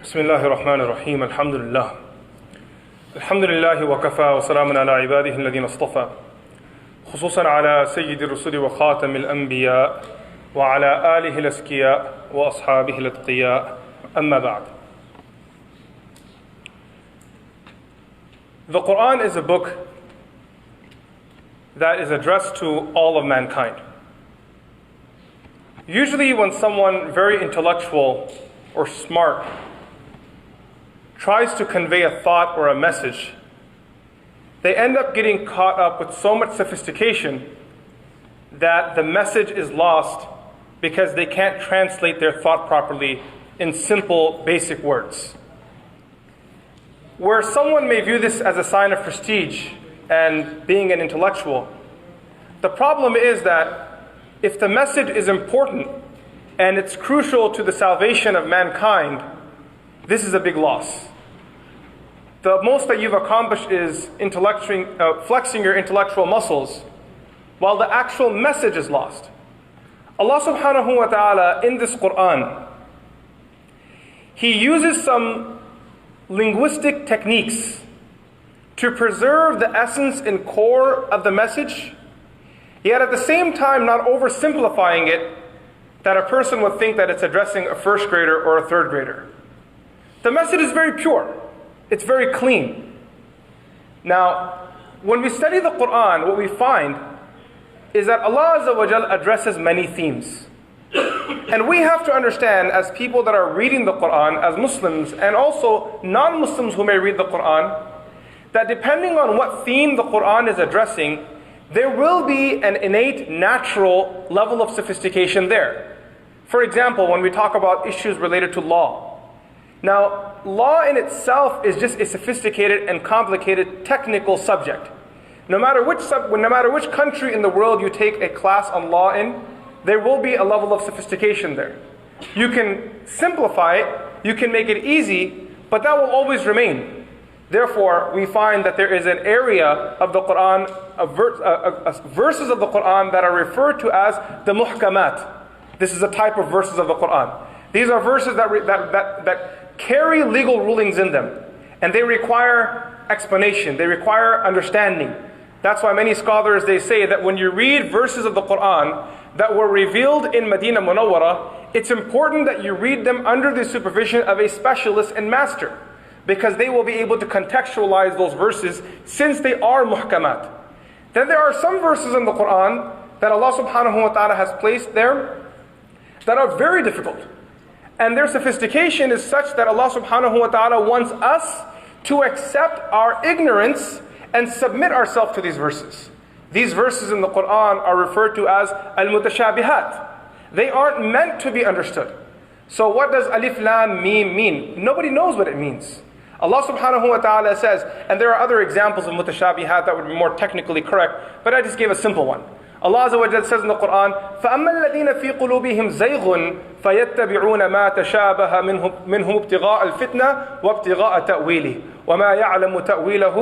بسم الله الرحمن الرحيم الحمد لله وكفى وسلام على عباده الذين اصطفى خصوصا على سيد الرسل وخاتم الأنبياء وعلى آله الأزكياء وأصحابه الأتقياء أما بعد. The Quran is a book that is addressed to all of mankind. Usually when someone very intellectual or smart tries to convey a thought or a message, they end up getting caught up with so much sophistication that the message is lost because they can't translate their thought properly in simple, basic words. Where someone may view this as a sign of prestige and being an intellectual, the problem is that if the message is important and it's crucial to the salvation of mankind, this is a big loss. The most that you've accomplished is flexing your intellectual muscles, while the actual message is lost. Allah subhanahu wa ta'ala in this Quran, He uses some linguistic techniques to preserve the essence and core of the message, yet at the same time not oversimplifying it that a person would think that it's addressing a first grader or a third grader. The message is very pure. It's very clean. Now, when we study the Quran, what we find is that Allah Azza wa Jal addresses many themes. And we have to understand, as people that are reading the Quran, as Muslims, and also non-Muslims who may read the Quran, that depending on what theme the Quran is addressing, there will be an innate, natural level of sophistication there. For example, when we talk about issues related to law. Now, law in itself is just a sophisticated and complicated technical subject. No matter which country in the world you take a class on law in, there will be a level of sophistication there. You can simplify it, you can make it easy, but that will always remain. Therefore, we find that there is an area of the Quran, verses of the Quran that are referred to as the muhkamat. This is a type of verses of the Quran. These are verses that carry legal rulings in them, and they require explanation, they require understanding. That's why many scholars, they say that when you read verses of the Quran that were revealed in Medina Munawwara, it's important that you read them under the supervision of a specialist and master, because they will be able to contextualize those verses since they are muhkamat. Then there are some verses in the Quran that Allah subhanahu wa ta'ala has placed there that are very difficult. And their sophistication is such that Allah subhanahu wa ta'ala wants us to accept our ignorance and submit ourselves to these verses. These verses in the Quran are referred to as al-mutashabihat. They aren't meant to be understood. So what does alif lam mim mean? Nobody knows what it means. Allah subhanahu wa ta'ala says, and there are other examples of mutashabihat that would be more technically correct, but I just gave a simple one. Allah Azza wa Jalla says in the Quran, فَأَمَّا الَّذِينَ فِي قُلُوبِهِمْ زَيْغٌ فَيَتَّبِعُونَ مَا تَشَابَهَ مِنْهُ ابْتِغَاءَ الْفِتْنَةِ وَابْتِغَاءَ تَأْوِيلِهِ وَمَا يَعْلَمُ تَأْوِيلَهُ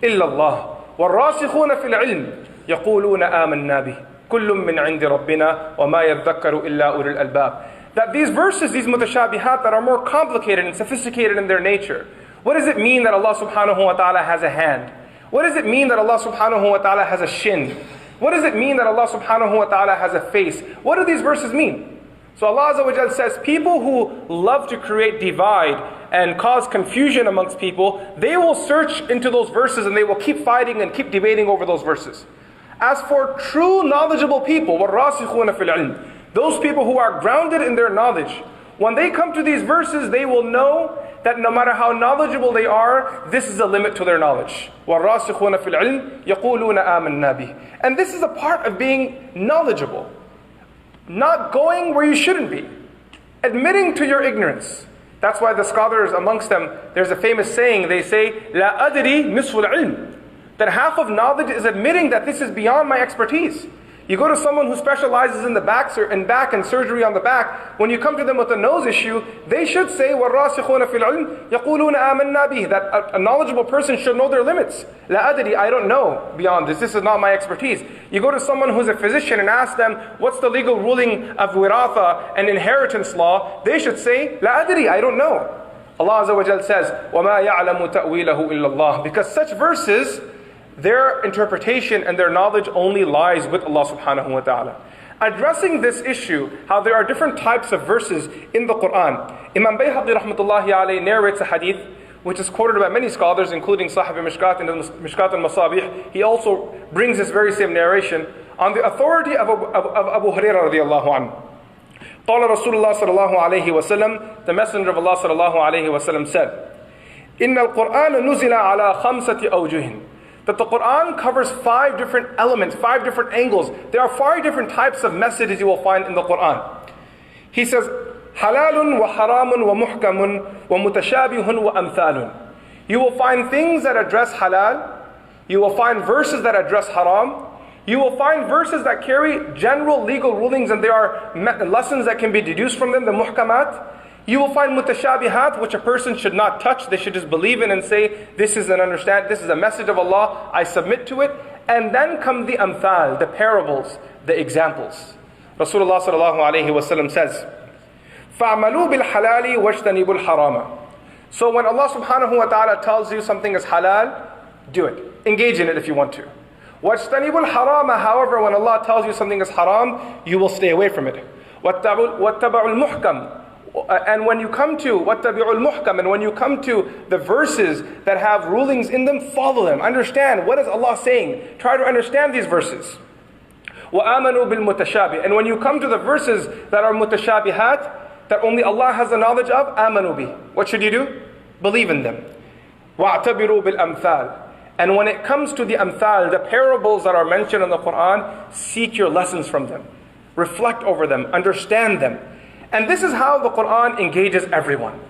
إِلَّا اللَّهُ وَالرَّاسِخُونَ فِي الْعِلْمِ يَقُولُونَ آمَنَّا بِهِ كُلٌّ مِّنْ عِنْدِ رَبِّنَا وَمَا يَذَّكَّرُ إِلَّا أُولُو الْأَلْبَابِ. That these verses, these mutashabihat that are more complicated and sophisticated in their nature, what does it mean that Allah subhanahu wa ta'ala has a hand? What does it mean that Allah subhanahu wa ta'ala has a shin? What does it mean that Allah subhanahu wa ta'ala has a face? What do these verses mean? So Allah Azza wa Jalla says, people who love to create divide and cause confusion amongst people, they will search into those verses and they will keep fighting and keep debating over those verses. As for true knowledgeable people, وَالرَّاسِخُونَ فِي الْعِلْمِ, those people who are grounded in their knowledge, when they come to these verses, they will know that no matter how knowledgeable they are, this is a limit to their knowledge. وَالرَّاسِخُونَ فِي الْعِلْمِ يَقُولُونَ آمَنَّا بِهِ. And this is a part of being knowledgeable. Not going where you shouldn't be. Admitting to your ignorance. That's why the scholars amongst them, there's a famous saying, they say, لَا أَدْرِي نِصْفُ الْعِلْمِ. That half of knowledge is admitting that this is beyond my expertise. You go to someone who specializes in the back and surgery on the back. When you come to them with a nose issue, they should say, وَالرَّاسِخُونَ فِي الْعِلْمِ يَقُولُونَ آمَنَّا بِهِ. That a knowledgeable person should know their limits. لَا أَدْرِي, I don't know beyond this. This is not my expertise. You go to someone who's a physician and ask them, what's the legal ruling of wiratha and inheritance law? They should say, لَا أَدْرِي, I don't know. Allah Azza wa Jal says, وَمَا يَعْلَمُ تَأْوِيلَهُ إِلَّا اللَّهُ. Because such verses, their interpretation and their knowledge only lies with Allah subhanahu wa ta'ala. Addressing this issue, how there are different types of verses in the Quran, Imam Bayhaqi rahmatullahi alayhi narrates a hadith which is quoted by many scholars, including Sahib Mishkat and Mishkat al-Masabih. He also brings this very same narration on the authority of Abu Hurairah radiallahu anhu. قال رسول الله صلى الله عليه وسلم, the Messenger of Allah صلى الله عليه وسلم said, إن القرآن نزل على خمسة أوجه. That the Quran covers 5 different elements, 5 different angles. There are 5 different types of messages you will find in the Quran. He says, حلال وحرام ومحكم ومتشابه وأمثال. You will find things that address halal. You will find verses that address haram. You will find verses that carry general legal rulings and there are lessons that can be deduced from them, the muhkamat. You will find mutashabihat, which a person should not touch. They should just believe in and say, this is a message of Allah, I submit to it. And then come the amthal, the parables, the examples. Rasulullah sallallahu alayhi wa sallam says, فَعْمَلُوا بِالْحَلَالِ وَاجْتَنِبُوا الْحَرَامَ. So when Allah subhanahu wa ta'ala tells you something is halal, do it. Engage in it if you want to. وَاجْتَنِبُوا الْحَرَامَ. However, when Allah tells you something is haram, you will stay away from it. وَاتَّبَعُوا الْمُحْكَمِ. And when you come to وَاتَّبِعُوا الْمُحْكَمِ, and when you come to the verses that have rulings in them, follow them. Understand, what is Allah saying? Try to understand these verses. وَآمَنُوا بِالْمُتَشَابِهِ. And when you come to the verses that are mutashabihat, that only Allah has the knowledge of, آمَنُوا بِهِ. What should you do? Believe in them. وَاعْتَبِرُوا بِالْأَمْثَالِ. And when it comes to the amthal, the parables that are mentioned in the Quran, seek your lessons from them. Reflect over them, understand them. And this is how the Quran engages everyone.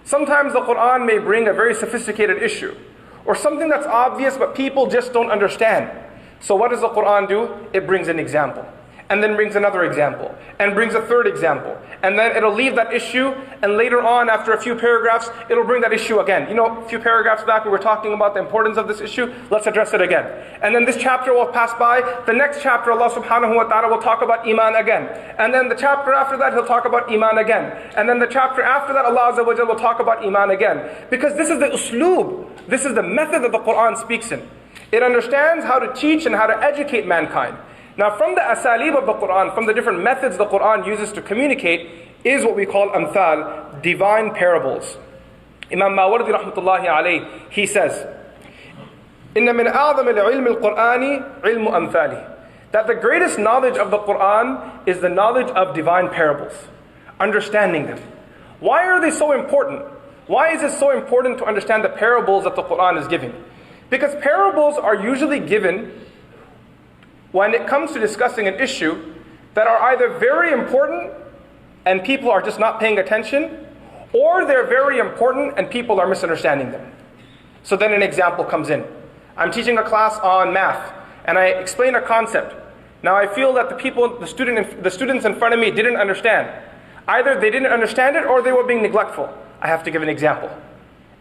Sometimes the Quran may bring a very sophisticated issue, or something that's obvious but people just don't understand. So what does the Quran do? It brings an example, and then brings another example, and brings a third example. And then it'll leave that issue, and later on, after a few paragraphs, it'll bring that issue again. You know, a few paragraphs back we were talking about the importance of this issue, let's address it again. And then this chapter will pass by, the next chapter Allah subhanahu wa ta'ala will talk about Iman again. And then the chapter after that He'll talk about Iman again. And then the chapter after that Allah Azza wa Jalla will talk about Iman again. Because this is the usloob, this is the method that the Quran speaks in. It understands how to teach and how to educate mankind. Now from the asalib of the Quran, from the different methods the Quran uses to communicate, is what we call amthal, divine parables. Imam Mawardi rahmatullahi alayhi, he says, إِنَّ مِنْ أَعْظَمِ الْعِلْمِ الْقُرْآنِ عِلْمُ أَمْثَالِهِ. That the greatest knowledge of the Quran is the knowledge of divine parables, understanding them. Why are they so important? Why is it so important to understand the parables that the Quran is giving? Because parables are usually given when it comes to discussing an issue that are either very important and people are just not paying attention, or they're very important and people are misunderstanding them. So then an example comes in. I'm teaching a class on math and I explain a concept. Now I feel that the students in front of me didn't understand. Either they didn't understand it or they were being neglectful. I have to give an example.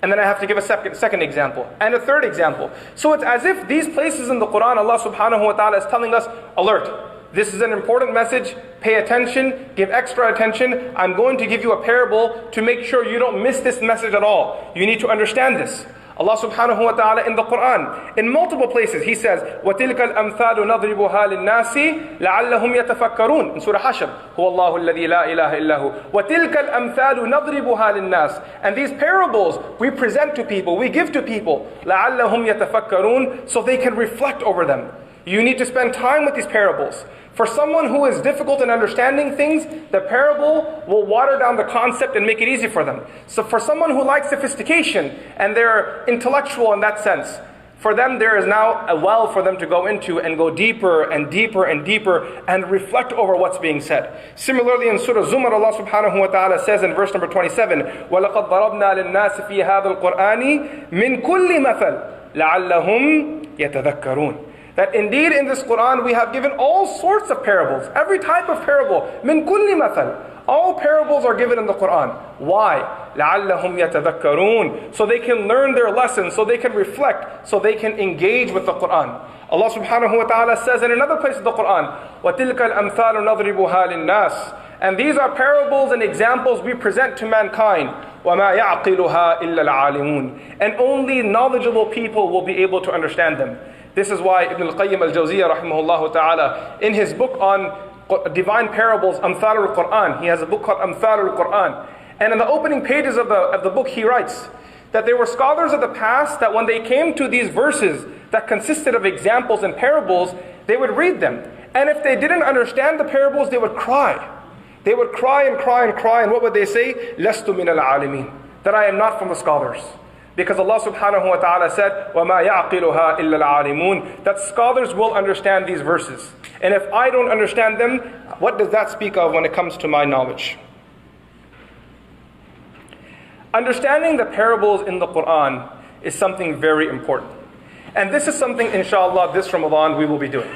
And then I have to give a second example, and a third example. So it's as if these places in the Quran, Allah subhanahu wa ta'ala is telling us, alert, this is an important message, pay attention, give extra attention. I'm going to give you a parable to make sure you don't miss this message at all. You need to understand this. Allah subhanahu wa ta'ala in the Quran, in multiple places, He says, وَتِلْكَ الْأَمْثَالُ نَضْرِبُهَا لِلنَّاسِ لَعَلَّهُمْ يَتَفَكَّرُونَ. In Surah Hashr, هُوَ اللَّهُ الَّذِي لَا إِلَهَ إِلَّا هُوَ وَتِلْكَ الْأَمْثَالُ نَضْرِبُهَا لِلنَّاسِ. And these parables we present to people, we give to people, لَعَلَّهُمْ يَتَفَكَّرُونَ, so they can reflect over them. You need to spend time with these parables. For someone who is difficult in understanding things, the parable will water down the concept and make it easy for them. So for someone who likes sophistication and they're intellectual in that sense, for them there is now a well for them to go into and go deeper and deeper and deeper and reflect over what's being said. Similarly in Surah Zumar, Allah subhanahu wa ta'ala says in verse number 27, وَلَقَدْ ضَرَبْنَا لِلنَّاسِ فِي هَذَا الْقُرْآنِ مِنْ كُلِّ مَثَلٍ لَعَلَّهُمْ يَتَذَكَّرُونَ. That indeed in this Quran we have given all sorts of parables, every type of parable, min kulli mathal. All parables are given in the Quran. Why? لَعَلَّهُمْ يَتَذَكَّرُونَ. So they can learn their lessons, so they can reflect, so they can engage with the Quran. Allah subhanahu wa ta'ala says in another place of the Quran, وَتِلْكَ الْأَمْثَالُ نَضْرِبُهَا لِلنَّاسِ. And these are parables and examples we present to mankind. وَمَا يَعْقِلُهَا إِلَّا الْعَالِمُونَ. And only knowledgeable people will be able to understand them. This is why Ibn al-Qayyim al-Jawziyah rahimahullah ta'ala, in his book on divine parables, Amthal al-Quran, he has a book called Amthal al-Quran. And in the opening pages of the book he writes that there were scholars of the past that when they came to these verses that consisted of examples and parables, they would read them. And if they didn't understand the parables, they would cry. They would cry and cry and cry, and what would they say? لَسْتُ مِنَ الْعَالِمِينَ. That I am not from the scholars. Because Allah subhanahu wa ta'ala said, وَمَا يَعْقِلُهَا إِلَّا الْعَالِمُونَ. That scholars will understand these verses. And if I don't understand them, what does that speak of when it comes to my knowledge? Understanding the parables in the Quran is something very important. And this is something, inshallah, this Ramadan we will be doing.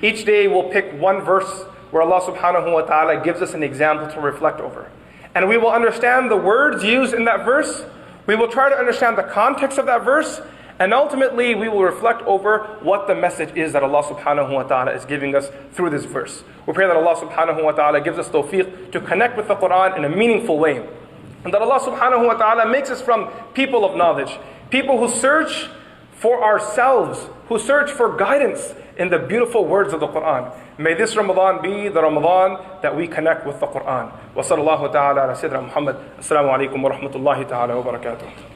Each day we'll pick one verse where Allah subhanahu wa ta'ala gives us an example to reflect over. And we will understand the words used in that verse. We will try to understand the context of that verse. And ultimately we will reflect over what the message is that Allah subhanahu wa ta'ala is giving us through this verse. We pray that Allah subhanahu wa ta'ala gives us tawfiq to connect with the Quran in a meaningful way. And that Allah subhanahu wa ta'ala makes us from people of knowledge. People who search for ourselves, who search for guidance in the beautiful words of the Quran. May this Ramadan be the Ramadan that we connect with the Quran. Wa sallallahu ta'ala ala Sayyidina Muhammad. Assalamu alaikum wa rahmatullahi ta'ala wa barakatuh.